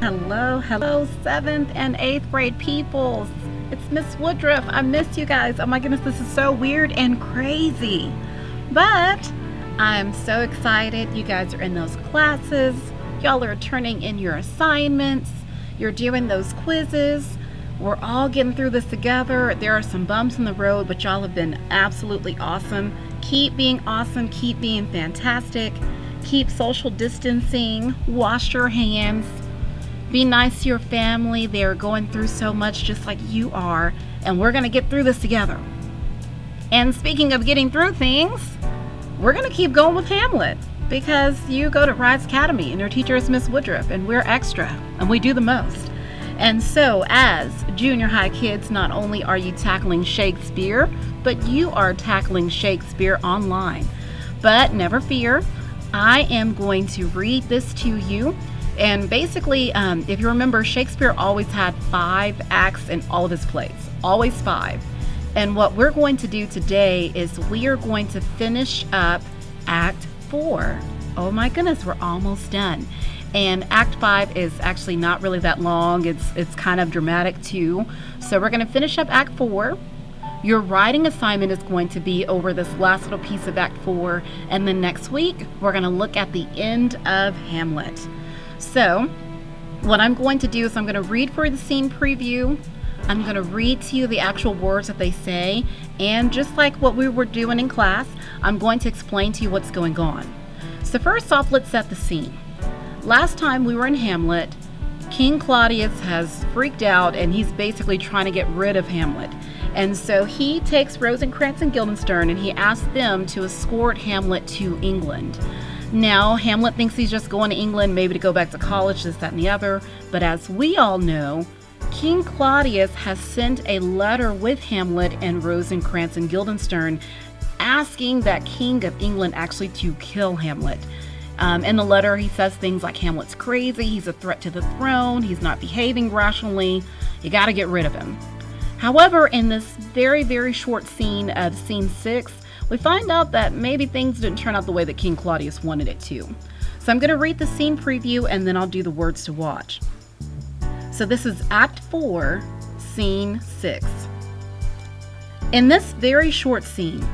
Hello, 7th and 8th grade peoples. It's Miss Woodruff. I missed you guys. Oh my goodness, this is so weird and crazy. But I'm so excited. You guys are in those classes. Y'all are turning in your assignments. You're doing those quizzes. We're all getting through this together. There are some bumps in the road, but y'all have been absolutely awesome. Keep being awesome. Keep being fantastic. Keep social distancing. Wash your hands. Be nice to your family. They're going through so much just like you are, and we're going to get through this together. And speaking of getting through things, we're going to keep going with Hamlet because you go to Rides Academy and your teacher is Miss Woodruff, and we're extra and we do the most. And so as junior high kids, not only are you tackling Shakespeare, but you are tackling Shakespeare online. But never fear, I am going to read this to you. And basically, if you remember, Shakespeare always had 5 acts in all of his plays, always 5. And what we're going to do today is we are going to finish up Act 4. Oh my goodness, we're almost done. And Act 5 is actually not really that long. It's kind of dramatic too. So we're going to finish up Act 4. Your writing assignment is going to be over this last little piece of Act 4. And then next week, we're going to look at the end of Hamlet. So what I'm going to do is I'm going to read for the scene preview. I'm going to read to you the actual words that they say. And just like what we were doing in class, I'm going to explain to you what's going on. So first off, let's set the scene. Last time we were in Hamlet, King Claudius has freaked out and he's basically trying to get rid of Hamlet. And so he takes Rosencrantz and Guildenstern and he asks them to escort Hamlet to England. Now, Hamlet thinks he's just going to England, maybe to go back to college, this, that, and the other. But as we all know, King Claudius has sent a letter with Hamlet and Rosencrantz and Guildenstern asking that King of England actually to kill Hamlet. In the letter, he says things like Hamlet's crazy, he's a threat to the throne, he's not behaving rationally, you got to get rid of him. However, in this very, very short scene of scene 6, we find out that maybe things didn't turn out the way that King Claudius wanted it to. So I'm going to read the scene preview and then I'll do the words to watch. So this is Act 4, Scene 6. In this very short scene,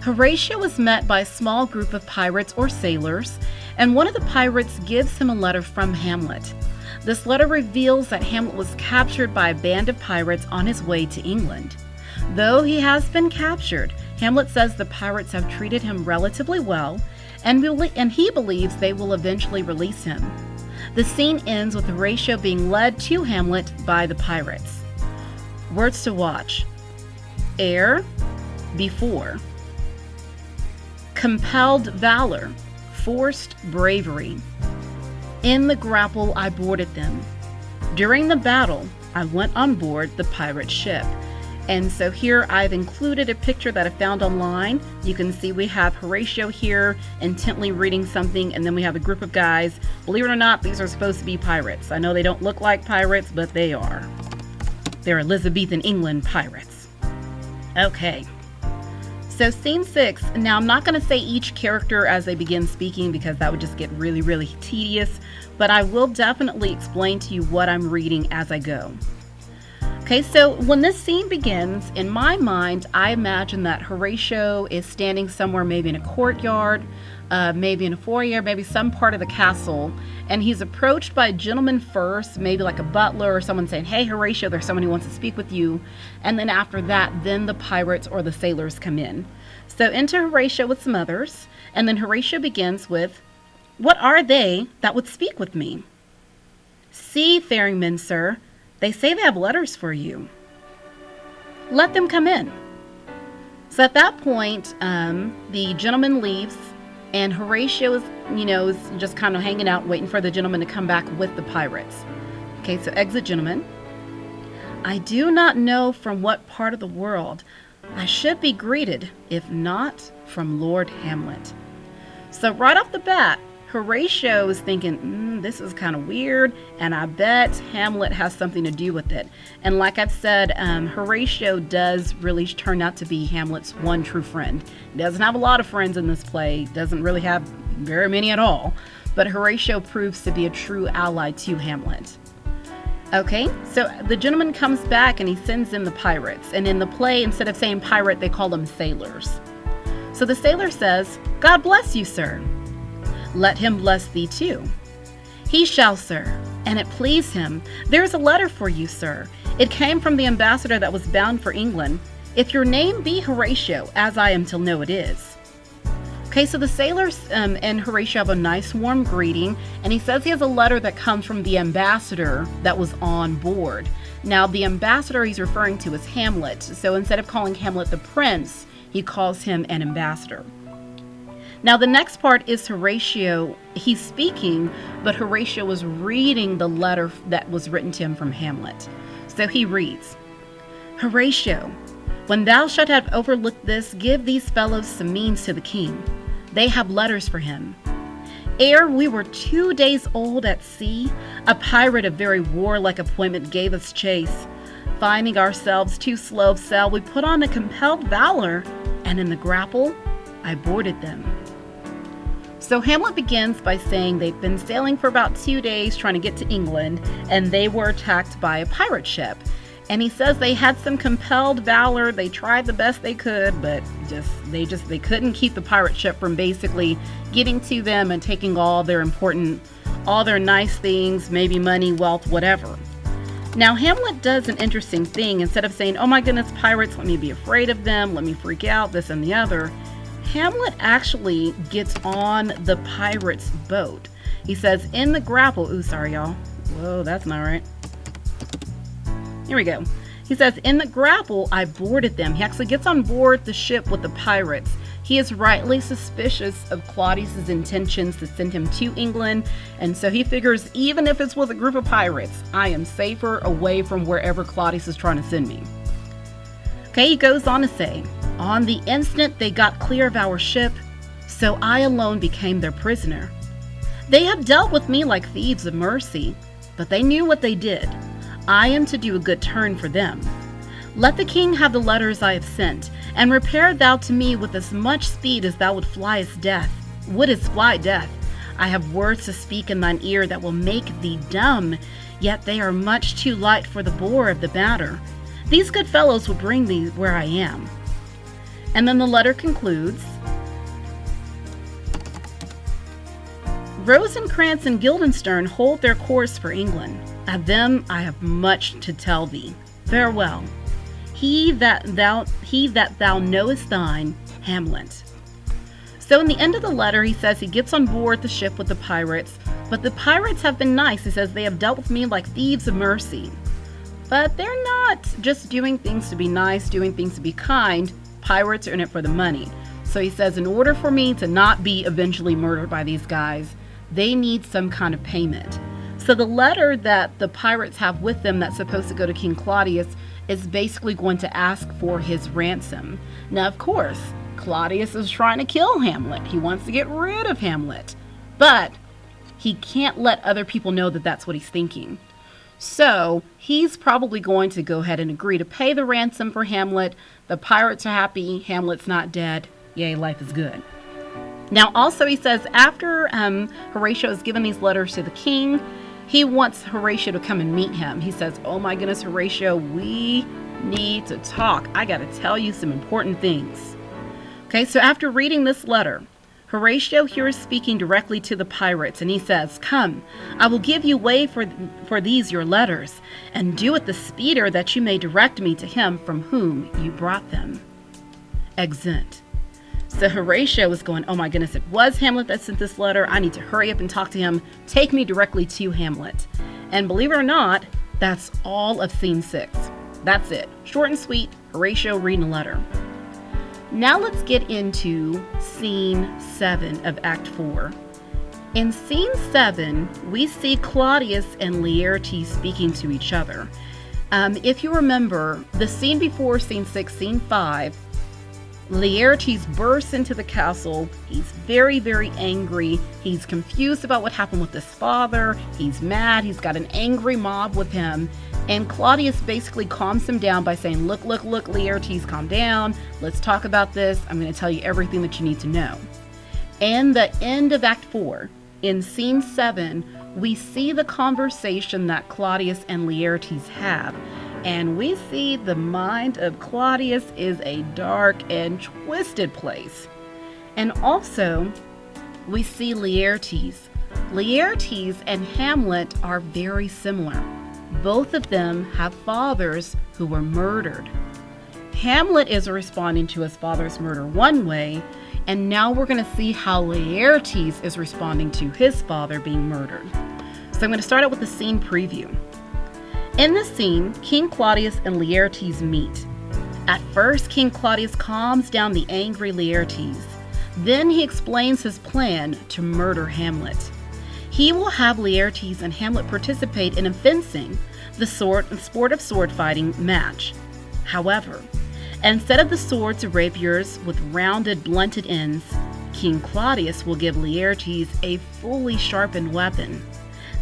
Horatio is met by a small group of pirates or sailors, and one of the pirates gives him a letter from Hamlet. This letter reveals that Hamlet was captured by a band of pirates on his way to England. Though he has been captured, Hamlet says the pirates have treated him relatively well, and he believes they will eventually release him. The scene ends with Horatio being led to Hamlet by the pirates. Words to watch. Ere, before. Compelled valor, forced bravery. In the grapple I boarded them. During the battle, I went on board the pirate ship. And so here I've included a picture that I found online. You can see we have Horatio here intently reading something, and then we have a group of guys. Believe it or not, these are supposed to be pirates. I know they don't look like pirates, but they are. They're Elizabethan England pirates. Okay. So scene 6, now I'm not going to say each character as they begin speaking because that would just get really, really tedious, but I will definitely explain to you what I'm reading as I go. Okay, so when this scene begins, in my mind, I imagine that Horatio is standing somewhere, maybe in a courtyard, maybe in a foyer, maybe some part of the castle, and he's approached by a gentleman first, maybe like a butler or someone saying, "Hey, Horatio, there's someone who wants to speak with you." And then after that, then the pirates or the sailors come in. So enter Horatio with some others, and then Horatio begins with, "What are they that would speak with me?" "Seafaring men, sir. They say they have letters for you." "Let them come in." So at that point, the gentleman leaves, and Horatio is just kind of hanging out, waiting for the gentleman to come back with the pirates. Okay, so exit gentleman. "I do not know from what part of the world I should be greeted, if not from Lord Hamlet." So right off the bat, Horatio is thinking, this is kind of weird, and I bet Hamlet has something to do with it. And like I've said, Horatio does really turn out to be Hamlet's one true friend. He doesn't have a lot of friends in this play, doesn't really have very many at all, but Horatio proves to be a true ally to Hamlet. Okay, so the gentleman comes back and he sends in the pirates. And in the play, instead of saying pirate, they call them sailors. So the sailor says, God bless you, sir. Let him bless thee too. He shall, sir, and it please him. There's a letter for you, sir. It came from the ambassador that was bound for England. If your name be Horatio, as I am to know it is. Okay, so the sailors and Horatio have a nice warm greeting, and he says he has a letter that comes from the ambassador that was on board. Now, the ambassador he's referring to is Hamlet. So instead of calling Hamlet the prince, he calls him an ambassador. Now, the next part is Horatio. He's speaking, but Horatio was reading the letter that was written to him from Hamlet. So he reads, Horatio, when thou shalt have overlooked this, give these fellows some means to the king. They have letters for him. Ere we were 2 days old at sea, a pirate of very warlike appointment gave us chase. Finding ourselves too slow of sail, we put on a compelled valor, and in the grapple, I boarded them. So Hamlet begins by saying they've been sailing for about 2 days trying to get to England, and they were attacked by a pirate ship. And he says they had some compelled valor. They tried the best they could, but they couldn't keep the pirate ship from basically getting to them and taking all their nice things, maybe money, wealth, whatever. Now, Hamlet does an interesting thing. Instead of saying, oh my goodness, pirates, let me be afraid of them, let me freak out, this and the other, Hamlet actually gets on the pirate's boat. He says, in the grapple, ooh, sorry, y'all. Whoa, that's not right. Here we go. He says, in the grapple, I boarded them. He actually gets on board the ship with the pirates. He is rightly suspicious of Claudius's intentions to send him to England, and so he figures even if it's with a group of pirates, I am safer away from wherever Claudius is trying to send me. Okay, he goes on to say, on the instant they got clear of our ship, so I alone became their prisoner. They have dealt with me like thieves of mercy, but they knew what they did. I am to do a good turn for them. Let the king have the letters I have sent, and repair thou to me with as much speed as thou wouldst fly death. I have words to speak in thine ear that will make thee dumb, yet they are much too light for the bore of the matter. These good fellows will bring thee where I am. And then the letter concludes, Rosencrantz and Guildenstern hold their course for England. Of them I have much to tell thee. Farewell. He that thou knowest thine, Hamlet. So in the end of the letter, he says he gets on board the ship with the pirates, but the pirates have been nice. He says they have dealt with me like thieves of mercy. But they're not just doing things to be nice, doing things to be kind. Pirates are in it for the money. So he says, in order for me to not be eventually murdered by these guys, they need some kind of payment. So the letter that the pirates have with them that's supposed to go to King Claudius is basically going to ask for his ransom. Now, of course, Claudius is trying to kill Hamlet. He wants to get rid of Hamlet. But he can't let other people know that that's what he's thinking. So he's probably going to go ahead and agree to pay the ransom for Hamlet. The pirates are happy. Hamlet's not dead. Yay, life is good. Now, also, he says after Horatio has given these letters to the king, he wants Horatio to come and meet him. He says, oh my goodness, Horatio, we need to talk. I got to tell you some important things. Okay, so after reading this letter, Horatio here is speaking directly to the pirates, and he says, come, I will give you way for these your letters, and do it the speeder that you may direct me to him from whom you brought them. Exeunt. So Horatio was going, oh my goodness, it was Hamlet that sent this letter. I need to hurry up and talk to him. Take me directly to Hamlet. And believe it or not, that's all of scene 6. That's it. Short and sweet, Horatio reading a letter. Now let's get into scene 7 of Act 4. In scene 7, we see Claudius and Laertes speaking to each other. If you remember, the scene before scene 6, scene 5, Laertes bursts into the castle. He's very, very angry. He's confused about what happened with his father. He's mad. He's got an angry mob with him. And Claudius basically calms him down by saying, look, Laertes, calm down. Let's talk about this. I'm going to tell you everything that you need to know. And the end of Act 4, in scene 7, we see the conversation that Claudius and Laertes have, and we see the mind of Claudius is a dark and twisted place. And also, we see Laertes. Laertes and Hamlet are very similar. Both of them have fathers who were murdered. Hamlet is responding to his father's murder one way, and now we're going to see how Laertes is responding to his father being murdered. So I'm going to start out with the scene preview. In this scene, King Claudius and Laertes meet. At first, King Claudius calms down the angry Laertes. Then he explains his plan to murder Hamlet. He will have Laertes and Hamlet participate in a fencing, the sport of sword fighting match. However, instead of the swords or rapiers with rounded, blunted ends, King Claudius will give Laertes a fully sharpened weapon.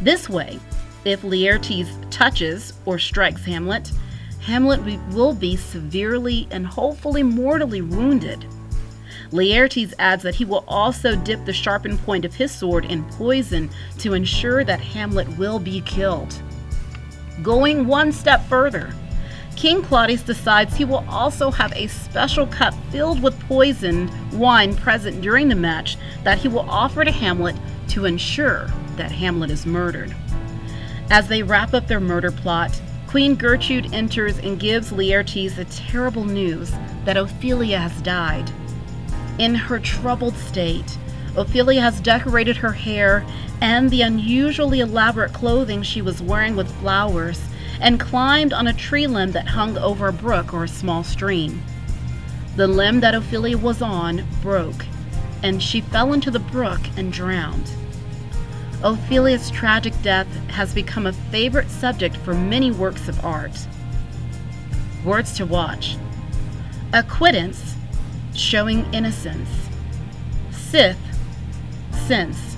This way, if Laertes touches or strikes Hamlet, Hamlet will be severely and hopefully mortally wounded. Laertes adds that he will also dip the sharpened point of his sword in poison to ensure that Hamlet will be killed. Going one step further, King Claudius decides he will also have a special cup filled with poisoned wine present during the match that he will offer to Hamlet to ensure that Hamlet is murdered. As they wrap up their murder plot, Queen Gertrude enters and gives Laertes the terrible news that Ophelia has died. In her troubled state, Ophelia has decorated her hair and the unusually elaborate clothing she was wearing with flowers and climbed on a tree limb that hung over a brook or a small stream. The limb that Ophelia was on broke, and she fell into the brook and drowned. Ophelia's tragic death has become a favorite subject for many works of art. Words to watch: acquittance, showing innocence; sith, sense;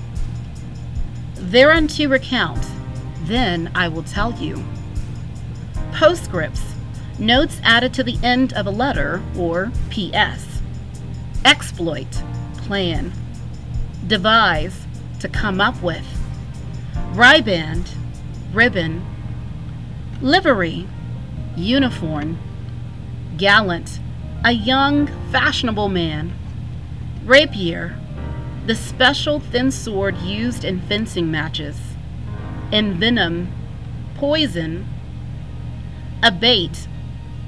thereunto recount, then I will tell you. Postscripts, notes added to the end of a letter, or P.S. Exploit, plan; devise, to come up with; riband, ribbon; livery, uniform; gallant, a young, fashionable man; rapier, the special thin sword used in fencing matches; envenom, poison; abate,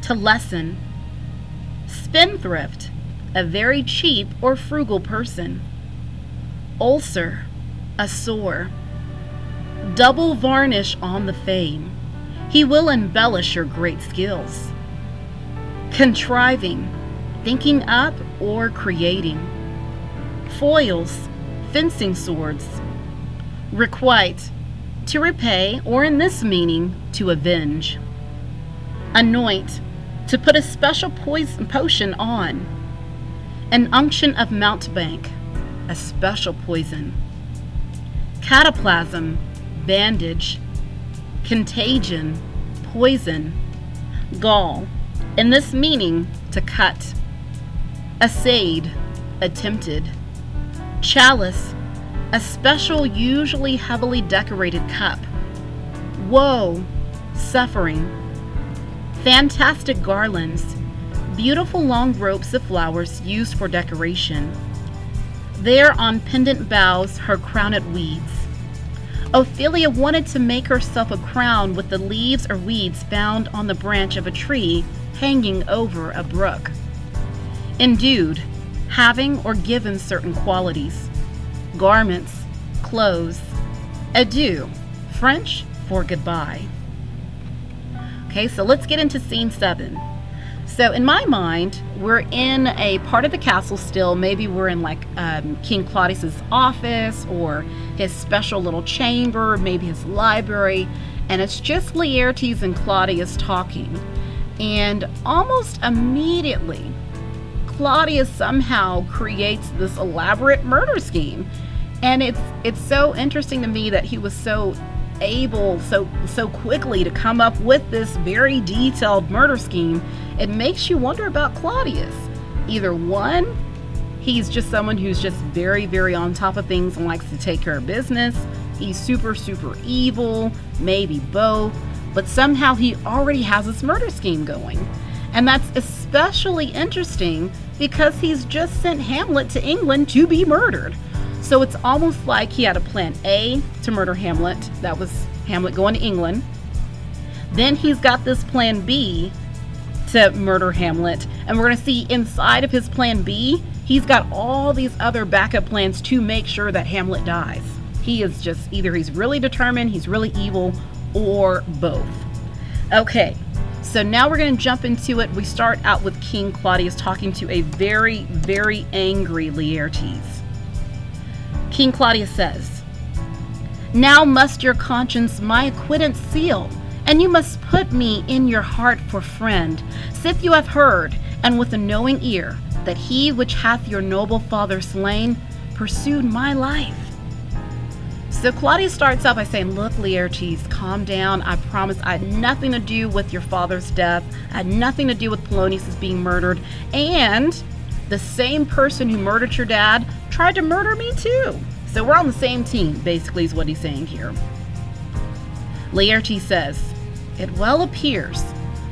to lessen; spendthrift, a very cheap or frugal person; ulcer, a sore; double varnish on the fame, he will embellish your great skills; contriving, thinking up or creating; foils, fencing swords; requite, to repay, or in this meaning, to avenge; anoint, to put a special potion on; an unction of mountebank, a special poison; cataplasm, bandage; contagion, poison; gall, in this meaning, to cut; assayed, attempted; chalice, a special, usually heavily decorated cup; woe, suffering; fantastic garlands, beautiful long ropes of flowers used for decoration; there on pendant boughs her crowned weeds. Ophelia wanted to make herself a crown with the leaves or weeds found on the branch of a tree hanging over a brook. Endued, having or given certain qualities. Garments, clothes. Adieu, French for goodbye. Okay, so let's get into scene 7. So in my mind, we're in a part of the castle still. Maybe we're in like King Claudius's office or his special little chamber, maybe his library, and it's just Laertes and Claudius talking. And almost immediately, Claudius somehow creates this elaborate murder scheme. And it's so interesting to me that he was so able so quickly to come up with this very detailed murder scheme. It makes you wonder about Claudius. Either one, he's just someone who's just very, very on top of things and likes to take care of business, He's super, super evil, maybe both, but somehow he already has this murder scheme going. And that's especially interesting because he's just sent Hamlet to England to be murdered. So it's almost like he had a plan A to murder Hamlet. That was Hamlet going to England. Then he's got this plan B to murder Hamlet. And we're going to see inside of his plan B, he's got all these other backup plans to make sure that Hamlet dies. He is just either he's really determined, he's really evil, or both. Okay, so now we're going to jump into it. We start out with King Claudius talking to a very, very angry Laertes. King Claudius says, "Now must your conscience my acquittance seal, and you must put me in your heart for friend, sith you have heard, and with a knowing ear, that he which hath your noble father slain pursued my life." So Claudius starts out by saying, "Look, Laertes, calm down. I promise I had nothing to do with your father's death. I had nothing to do with Polonius being murdered. And the same person who murdered your dad tried to murder me too. So we're on the same team," basically is what he's saying here. Laertes says, "It well appears.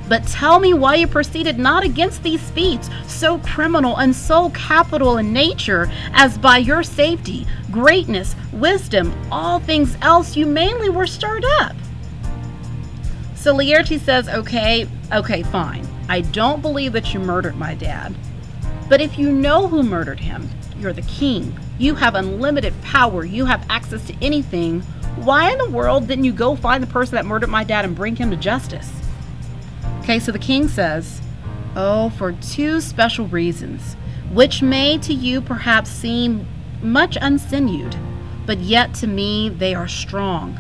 But tell me why you proceeded not against these feats, so criminal and so capital in nature, as by your safety, greatness, wisdom, all things else you mainly were stirred up." So Laertes says, okay, fine. I don't believe that you murdered my dad. But if you know who murdered him, you're the king. You have unlimited power. You have access to anything. Why in the world didn't you go find the person that murdered my dad and bring him to justice? Okay, so the king says, "Oh, for two special reasons, which may to you perhaps seem much unsinewed, but yet to me they are strong.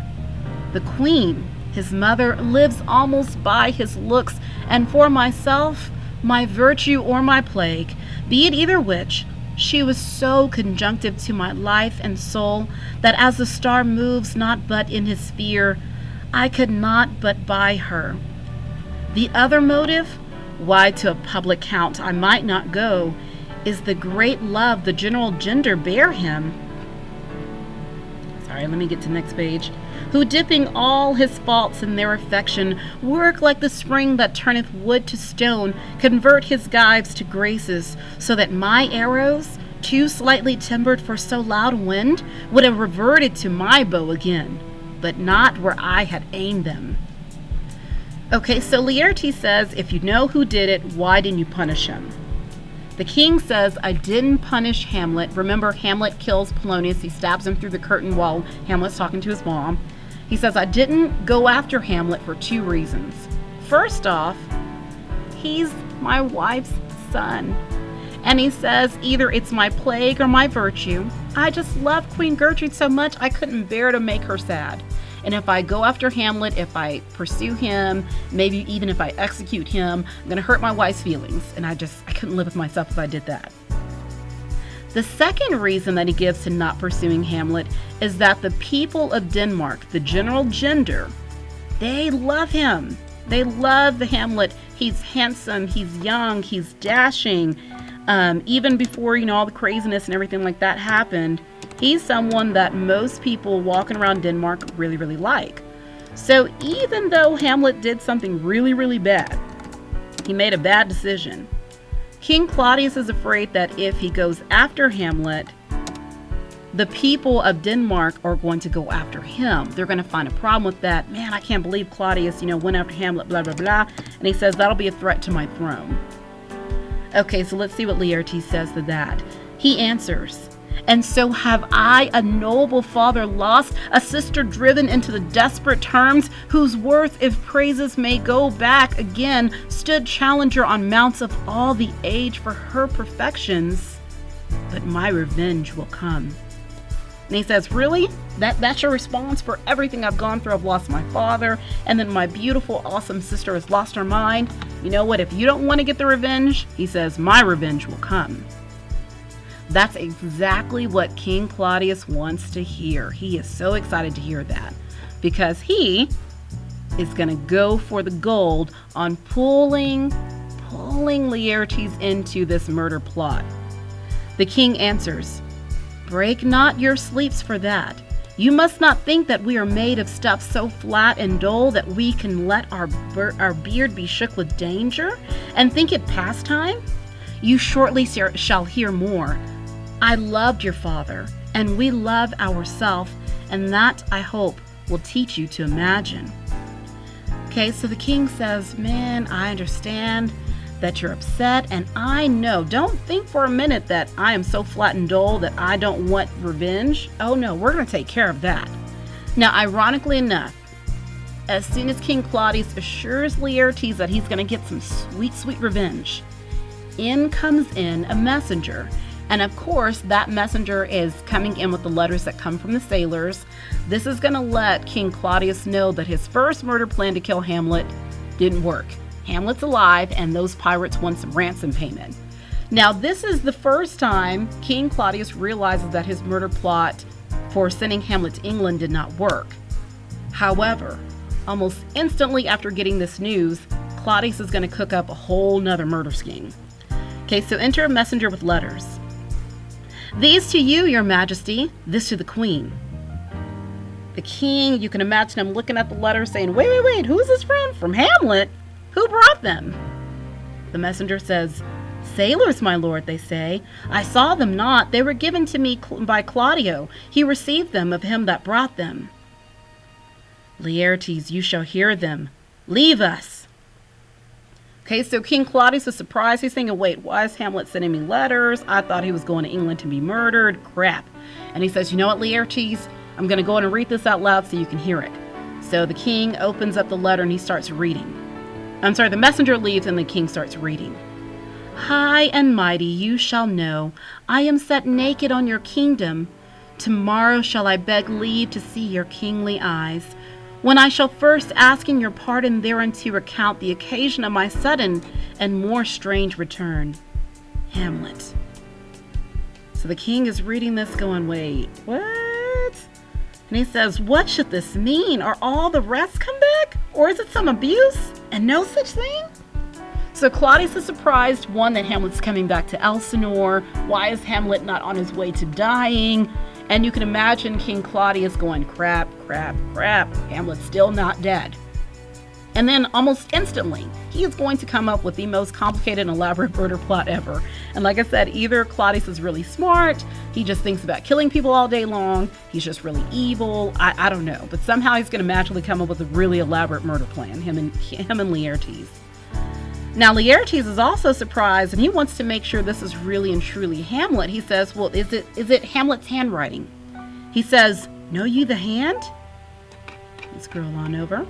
The queen, his mother, lives almost by his looks, and for myself, my virtue or my plague, be it either which, she was so conjunctive to my life and soul, that as the star moves not but in his sphere, I could not but by her. The other motive, why to a public count I might not go, is the great love the general gender bear him." Sorry, let me get to the next page. "Who dipping all his faults in their affection, work like the spring that turneth wood to stone, convert his gyves to graces, so that my arrows, too slightly timbered for so loud a wind, would have reverted to my bow again, but not where I had aimed them." Okay, so Laertes says, if you know who did it, why didn't you punish him? The king says, "I didn't punish Hamlet." Remember, Hamlet kills Polonius. He stabs him through the curtain while Hamlet's talking to his mom. He says, "I didn't go after Hamlet for two reasons. First off, he's my wife's son." And he says, "Either it's my plague or my virtue. I just love Queen Gertrude so much I couldn't bear to make her sad. And if I go after Hamlet, if I pursue him, maybe even if I execute him, I'm going to hurt my wife's feelings. And I couldn't live with myself if I did that." The second reason that he gives to not pursuing Hamlet is that the people of Denmark, the general gender, they love him. They love the Hamlet. He's handsome, he's young, he's dashing. Even before, all the craziness and everything like that happened, he's someone that most people walking around Denmark really, really like. So even though Hamlet did something really, really bad, he made a bad decision, King Claudius is afraid that if he goes after Hamlet, the people of Denmark are going to go after him. They're going to find a problem with that. "Man, I can't believe Claudius, went after Hamlet, blah, blah, blah." And he says, that'll be a threat to my throne. Okay, so let's see what Laertes says to that. He answers, "And so have I a noble father lost, a sister driven into the desperate terms, whose worth, if praises may go back again, stood challenger on mounts of all the age for her perfections. But my revenge will come." And he says, "Really? That's your response for everything I've gone through? I've lost my father, and then my beautiful, awesome sister has lost her mind. You know what? If you don't want to get the revenge," he says, "my revenge will come." That's exactly what King Claudius wants to hear. He is so excited to hear that because he is going to go for the gold on pulling Laertes into this murder plot. The king answers, "Break not your sleeps for that. You must not think that we are made of stuff so flat and dull that we can let our beard be shook with danger and think it pastime. You shortly shall hear more. I loved your father, and we love ourselves, and that, I hope, will teach you to imagine. Okay, so the king says, man, I understand that you're upset, and I know, don't think for a minute that I am so flat and dull that I don't want revenge. Oh no, we're going to take care of that. Now, ironically enough, as soon as King Claudius assures Laertes that he's going to get some sweet, sweet revenge, in comes in a messenger. And of course, that messenger is coming in with the letters that come from the sailors. This is going to let King Claudius know that his first murder plan to kill Hamlet didn't work. Hamlet's alive, and those pirates want some ransom payment. Now, this is the first time King Claudius realizes that his murder plot for sending Hamlet to England did not work. However, almost instantly after getting this news, Claudius is going to cook up a whole nother murder scheme. Okay, so enter a messenger with letters. These to you, your majesty, this to the queen. The king, you can imagine him looking at the letter saying, wait, who's this from? From Hamlet? Who brought them? The messenger says, sailors, my lord, they say. I saw them not. They were given to me by Claudio. He received them of him that brought them. Laertes, you shall hear them. Leave us. Okay, so King Claudius is surprised. He's thinking, wait, why is Hamlet sending me letters? I thought he was going to England to be murdered. Crap. And he says, you know what, Laertes? I'm going to go in and read this out loud so you can hear it. So the king opens up the letter and he starts reading. The messenger leaves and the king starts reading. High and mighty, you shall know, I am set naked on your kingdom. Tomorrow shall I beg leave to see your kingly eyes, when I shall first asking your pardon thereunto recount the occasion of my sudden and more strange return. Hamlet. So the king is reading this going, wait, what? And he says, what should this mean? Are all the rest come back? Or is it some abuse and no such thing? So Claudius is surprised, one, that Hamlet's coming back to Elsinore. Why is Hamlet not on his way to dying? And you can imagine King Claudius going, crap. Hamlet's still not dead. And then almost instantly, he is going to come up with the most complicated and elaborate murder plot ever. And like I said, either Claudius is really smart, he just thinks about killing people all day long, he's just really evil, I don't know. But somehow he's going to magically come up with a really elaborate murder plan, him and Laertes. Now, Laertes is also surprised, and he wants to make sure this is really and truly Hamlet. He says, well, is it Hamlet's handwriting? He says, know you the hand? Let's scroll on over.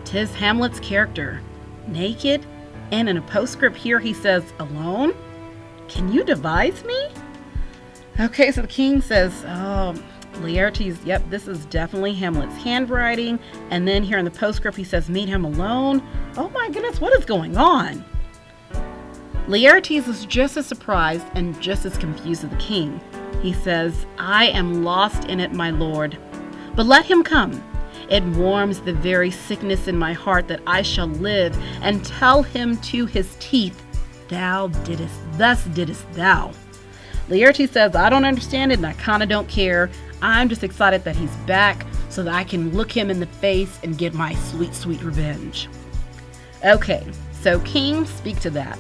'Tis Hamlet's character, naked, and in a postscript here he says, alone? Can you devise me? Okay, so the king says, oh, Laertes, yep, this is definitely Hamlet's handwriting. And then here in the postscript he says, meet him alone. Oh my goodness, what is going on? Laertes is just as surprised and just as confused as the king. He says, I am lost in it, my lord, but let him come. It warms the very sickness in my heart that I shall live and tell him to his teeth, thus didst thou. Laertes says, I don't understand it and I kind of don't care. I'm just excited that he's back so that I can look him in the face and get my sweet, sweet revenge. Okay, so king, speak to that.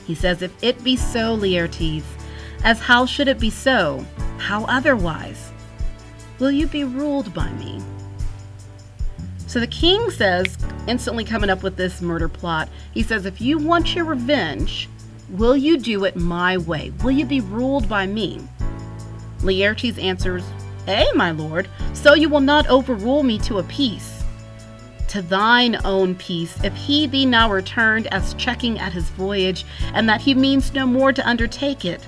He says, if it be so, Laertes, as how should it be so? How otherwise? Will you be ruled by me? So the king says, instantly coming up with this murder plot, he says, if you want your revenge, will you do it my way? Will you be ruled by me? Laertes answers, my lord, so you will not overrule me to a peace. To thine own peace, if he be now returned as checking at his voyage, and that he means no more to undertake it,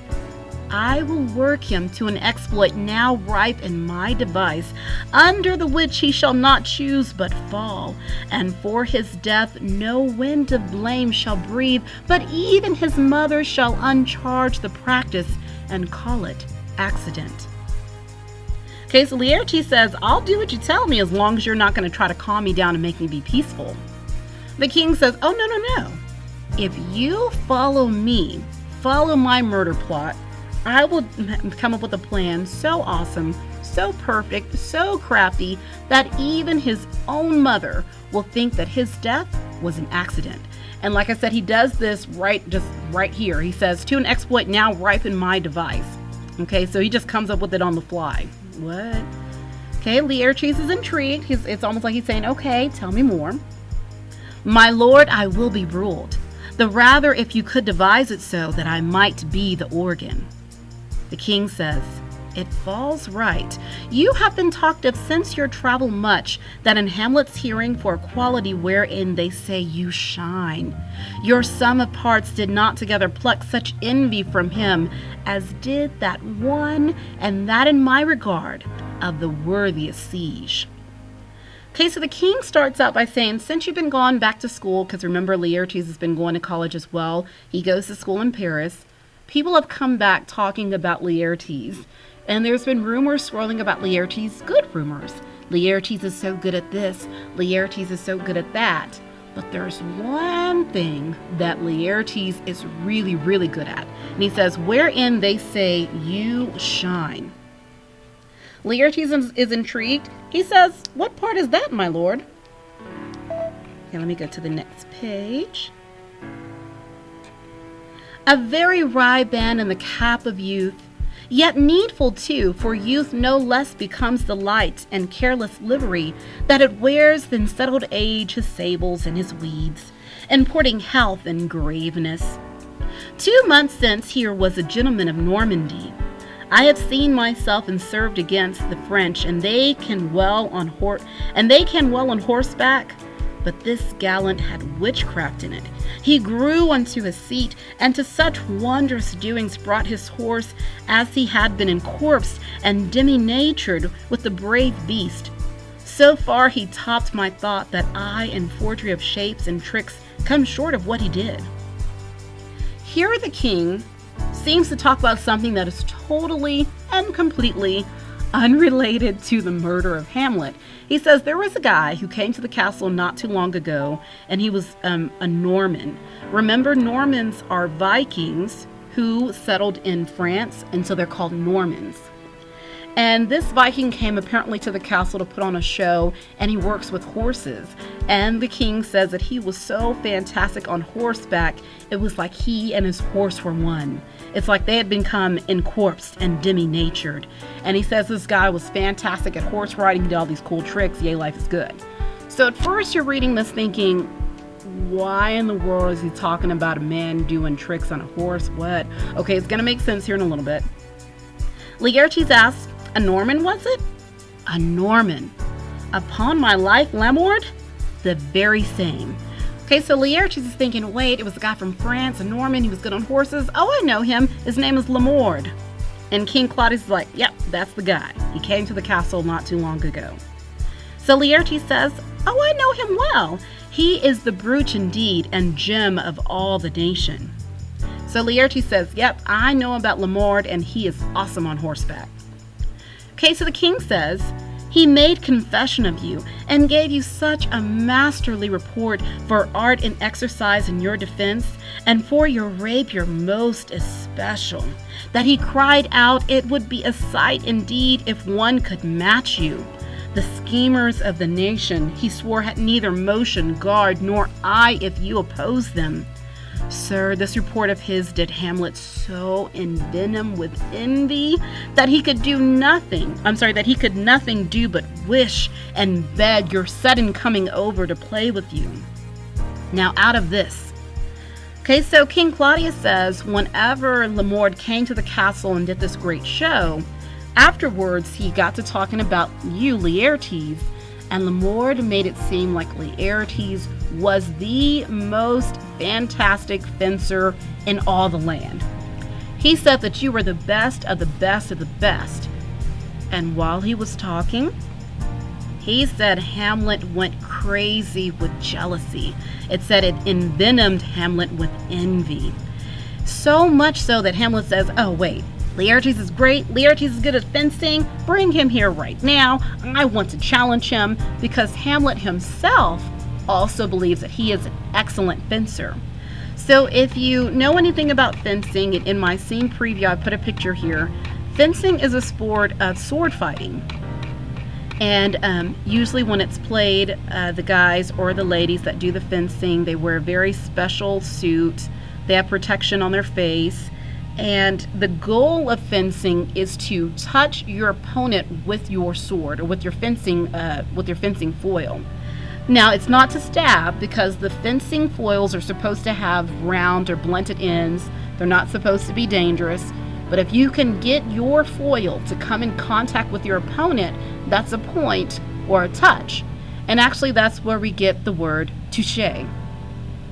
I will work him to an exploit now ripe in my device, under the which he shall not choose but fall, and for his death no wind of blame shall breathe, but even his mother shall uncharge the practice and call it accident. Okay, so Laertes says, I'll do what you tell me as long as you're not going to try to calm me down and make me be peaceful. The king says, oh, no. If you follow me, follow my murder plot, I will come up with a plan so awesome, so perfect, so crafty, that even his own mother will think that his death was an accident. And like I said, he does this right here. He says, to an exploit now ripe in my device. Okay, so he just comes up with it on the fly. What? Okay, Laertes is intrigued. It's almost like he's saying, okay, tell me more. My lord, I will be ruled. The rather if you could devise it so that I might be the organ. The king says, it falls right. You have been talked of since your travel much, that in Hamlet's hearing for a quality wherein they say you shine. Your sum of parts did not together pluck such envy from him as did that one, and that in my regard, of the worthiest siege. Okay, so the king starts out by saying, since you've been gone back to school, because remember Laertes has been going to college as well. He goes to school in Paris. People have come back talking about Laertes. And there's been rumors swirling about Laertes, good rumors. Laertes is so good at this. Laertes is so good at that. But there's one thing that Laertes is really, really good at. And he says, wherein they say you shine. Laertes is intrigued. He says, what part is that, my lord? Okay, let me go to the next page. A very wry band in the cap of youth, yet needful too, for youth no less becomes the light and careless livery that it wears than settled age his sables and his weeds, importing health and graveness. 2 months since here was a gentleman of Normandy. I have seen myself and served against the French, and they can well on horseback, but this gallant had witchcraft in it. He grew unto his seat, and to such wondrous doings brought his horse as he had been encorpsed and demi-natured with the brave beast. So far he topped my thought that I in forgery of shapes and tricks come short of what he did. Here the king seems to talk about something that is totally and completely unrelated to the murder of Hamlet. He says there was a guy who came to the castle not too long ago, and he was a Norman. Remember, Normans are Vikings who settled in France, and so they're called Normans. And this Viking came apparently to the castle to put on a show, and he works with horses. And the king says that he was so fantastic on horseback, it was like he and his horse were one. It's like they had become encorpsed and demi-natured. And he says this guy was fantastic at horse riding, he did all these cool tricks, yay, life is good. So at first you're reading this thinking, why in the world is he talking about a man doing tricks on a horse? What? Okay, it's gonna make sense here in a little bit. Laertes asks, a Norman was it? A Norman. Upon my life, Lamord? The very same. Okay, so Laertes is thinking, wait, it was a guy from France, a Norman, he was good on horses. Oh, I know him. His name is Lamord. And King Claudius is like, yep, that's the guy. He came to the castle not too long ago. So Laertes says, oh, I know him well. He is the brooch indeed and gem of all the nation. So Laertes says, yep, I know about Lamord, and he is awesome on horseback. Okay, so the king says, he made confession of you and gave you such a masterly report for art and exercise in your defense, and for your rapier most especial, that he cried out it would be a sight indeed if one could match you. The schemers of the nation, he swore, had neither motion, guard, nor eye if you oppose them. Sir, this report of his did Hamlet so envenom with envy that he could nothing do but wish and beg your sudden coming over to play with you. Now out of this. Okay, so King Claudius says whenever Lamord came to the castle and did this great show, afterwards he got to talking about you, Laertes, and Lamord made it seem like Laertes was the most fantastic fencer in all the land. He said that you were the best of the best of the best. And while he was talking, he said Hamlet went crazy with jealousy. It said it envenomed Hamlet with envy. So much so that Hamlet says, oh wait, Laertes is great, Laertes is good at fencing, bring him here right now. I want to challenge him, because Hamlet himself also believes that he is an excellent fencer. So if you know anything about fencing, in my scene preview I put a picture here. Fencing is a sport of sword fighting. And usually when it's played, the guys or the ladies that do the fencing, they wear a very special suit. They have protection on their face. And the goal of fencing is to touch your opponent with your sword or with your fencing foil. Now, it's not to stab because the fencing foils are supposed to have round or blunted ends. They're not supposed to be dangerous. But if you can get your foil to come in contact with your opponent, that's a point or a touch. And actually, that's where we get the word toucher.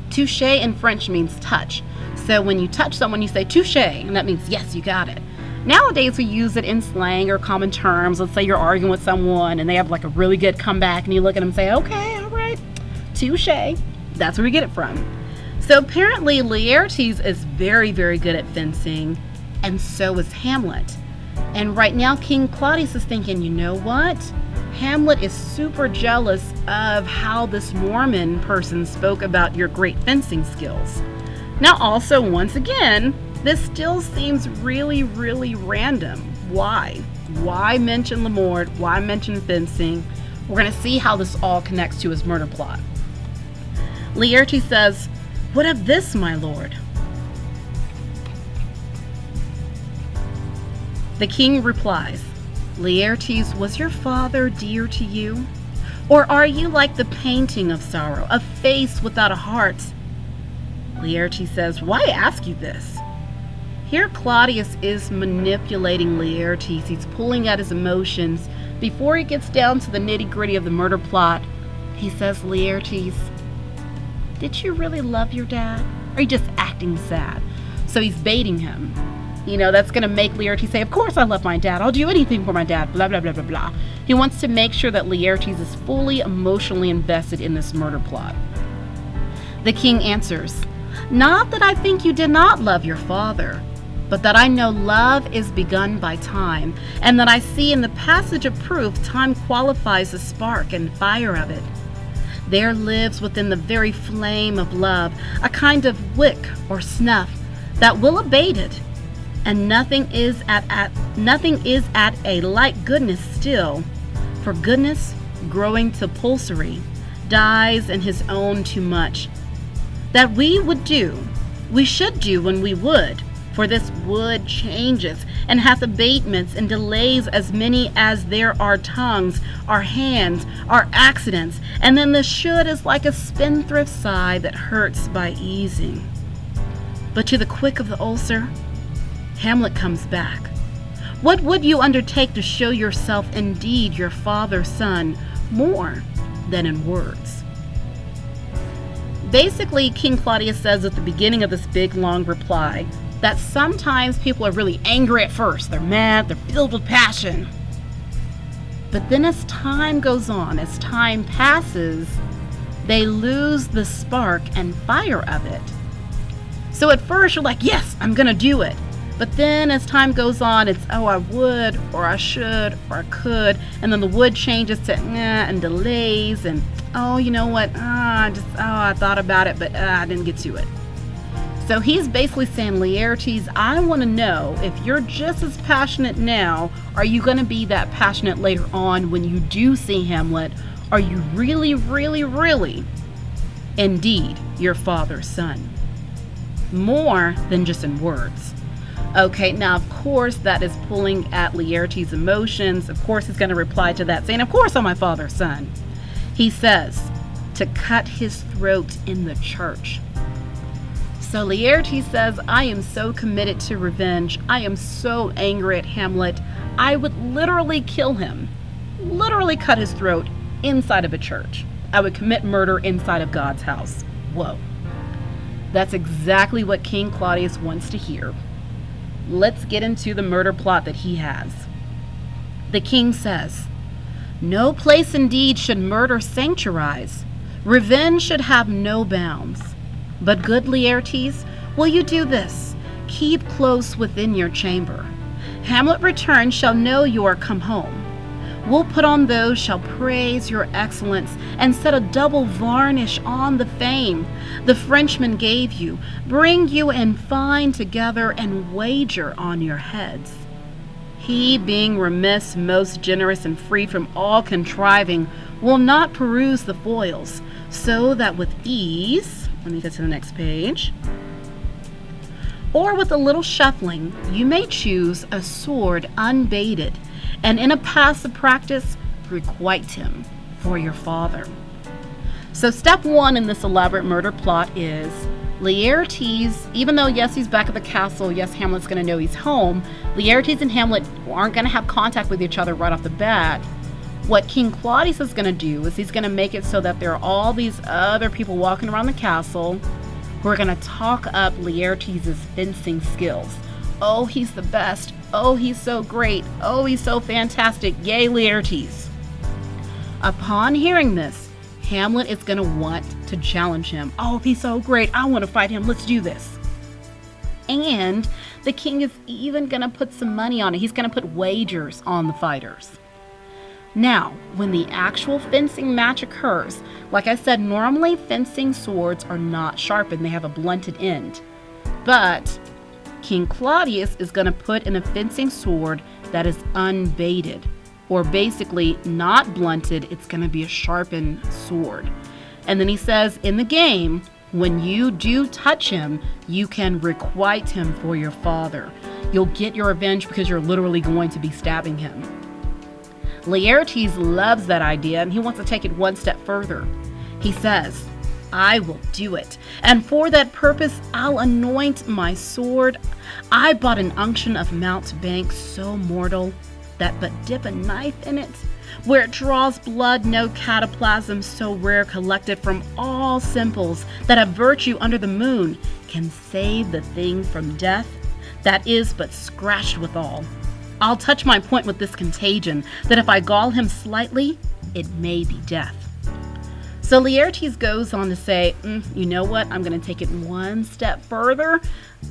Toucher in French means touch. So when you touch someone, you say touché, and that means yes, you got it. Nowadays, we use it in slang or common terms. Let's say you're arguing with someone and they have like a really good comeback, and you look at them and say, okay, all right, touché. That's where we get it from. So apparently, Laertes is very, very good at fencing, and so is Hamlet. And right now, King Claudius is thinking, you know what? Hamlet is super jealous of how this Norman person spoke about your great fencing skills. Now, also, once again, this still seems really, really random. Why? Why mention Lamort? Why mention fencing? We're going to see how this all connects to his murder plot. Laertes says, "What of this, my lord?" The king replies, "Laertes, was your father dear to you? Or are you like the painting of sorrow, a face without a heart?" Laertes says, "Why ask you this?" Here Claudius is manipulating Laertes. He's pulling at his emotions. Before he gets down to the nitty-gritty of the murder plot, he says, "Laertes, did you really love your dad? Or are you just acting sad?" So he's baiting him. You know, that's going to make Laertes say, "Of course I love my dad. I'll do anything for my dad," blah, blah, blah, blah, blah. He wants to make sure that Laertes is fully emotionally invested in this murder plot. The king answers, "Not that I think you did not love your father, but that I know love is begun by time, and that I see in the passage of proof time qualifies the spark and fire of it. There lives within the very flame of love a kind of wick or snuff that will abate it, and nothing is at a like goodness still, for goodness, growing to pulsery, dies in his own too much. That we should do when we would, for this wood changes and hath abatements and delays as many as there are tongues, are hands, are accidents, and then the should is like a spendthrift sigh that hurts by easing. But to the quick of the ulcer, Hamlet comes back. What would you undertake to show yourself indeed your father's son more than in words?" Basically, King Claudius says at the beginning of this big, long reply that sometimes people are really angry at first. They're mad, they're filled with passion. But then as time goes on, as time passes, they lose the spark and fire of it. So at first you're like, yes, I'm going to do it. But then as time goes on, it's, oh, I would, or I should, or I could. And then the would changes to and delays, and oh, you know what, I thought about it, but I didn't get to it. So he's basically saying, Laertes, I want to know if you're just as passionate now, are you going to be that passionate later on when you do see Hamlet? Are you really, really, really indeed your father's son? More than just in words. Okay, now of course that is pulling at Laertes' emotions. Of course he's going to reply to that saying, of course I'm my father's son. He says, to cut his throat in the church. So Laertes says, I am so committed to revenge. I am so angry at Hamlet. I would literally kill him. Literally cut his throat inside of a church. I would commit murder inside of God's house. Whoa. That's exactly what King Claudius wants to hear. Let's get into the murder plot that he has. The king says, no place indeed should murder sanctuarize. Revenge should have no bounds. But good Laertes, will you do this? Keep close within your chamber. Hamlet returned shall know you are come home. We'll put on those shall praise your excellence and set a double varnish on the fame the Frenchman gave you, bring you and fine together and wager on your heads. He, being remiss, most generous, and free from all contriving, will not peruse the foils, so that with ease, let me get to the next page, or with a little shuffling, you may choose a sword unbaited, and in a passive practice, requite him for your father. So step one in this elaborate murder plot is Laertes, even though, yes, he's back at the castle, yes, Hamlet's going to know he's home, Laertes and Hamlet aren't going to have contact with each other right off the bat. What King Claudius is going to do is he's going to make it so that there are all these other people walking around the castle who are going to talk up Laertes' fencing skills. Oh, he's the best. Oh, he's so great. Oh, he's so fantastic. Yay, Laertes. Upon hearing this, Hamlet is going to want to challenge him. Oh, he's so great. I want to fight him. Let's do this. And the king is even going to put some money on it. He's going to put wagers on the fighters. Now, when the actual fencing match occurs, like I said, normally fencing swords are not sharpened. They have a blunted end. But King Claudius is going to put in a fencing sword that is unbaited, or basically not blunted. It's going to be a sharpened sword. And then he says, in the game, when you do touch him, you can requite him for your father. You'll get your revenge because you're literally going to be stabbing him. Laertes loves that idea, and he wants to take it one step further. He says, I will do it, and for that purpose I'll anoint my sword. I bought an unction of mountebank so mortal that but dip a knife in it, where it draws blood, no cataplasm so rare collected from all simples that have virtue under the moon can save the thing from death that is but scratched withal. I'll touch my point with this contagion, that if I gall him slightly, it may be death. So Laertes goes on to say, you know what, I'm going to take it one step further.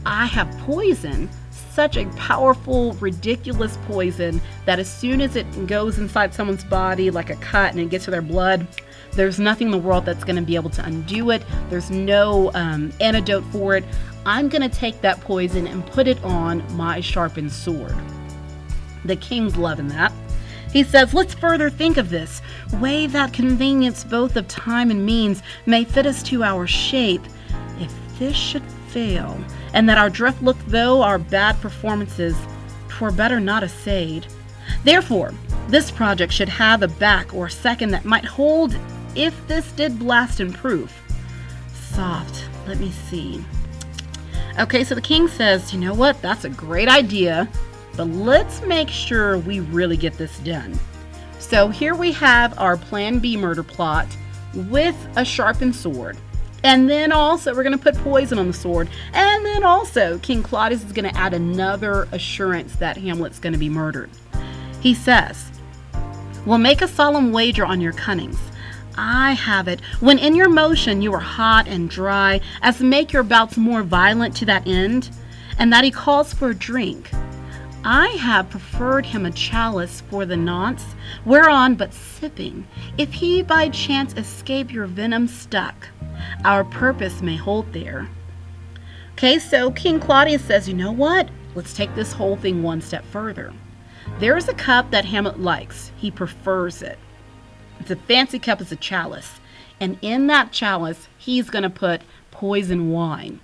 I have poison, such a powerful, ridiculous poison, that as soon as it goes inside someone's body like a cut and it gets to their blood, there's nothing in the world that's going to be able to undo it. There's no antidote for it. I'm going to take that poison and put it on my sharpened sword. The king's loving that. He says, let's further think of this. Weigh that convenience both of time and means may fit us to our shape. If this should fail, and that our drift look though our bad performances, 'twere better not essayed. Therefore, this project should have a back or second that might hold if this did blast in proof. Soft, let me see. Okay, so the king says, you know what, that's a great idea, but let's make sure we really get this done. So here we have our Plan B murder plot with a sharpened sword. And then also we're going to put poison on the sword. And then also King Claudius is going to add another assurance that Hamlet's going to be murdered. He says, we'll make a solemn wager on your cunnings. I have it, when in your motion you are hot and dry, as to make your bouts more violent to that end, and that he calls for a drink. I have preferred him a chalice for the nonce, whereon but sipping, if he by chance escape your venom stuck, our purpose may hold there. Okay, so King Claudius says, you know what? Let's take this whole thing one step further. There is a cup that Hamlet likes. He prefers it. It's a fancy cup, it's a chalice. And in that chalice, he's going to put poison wine.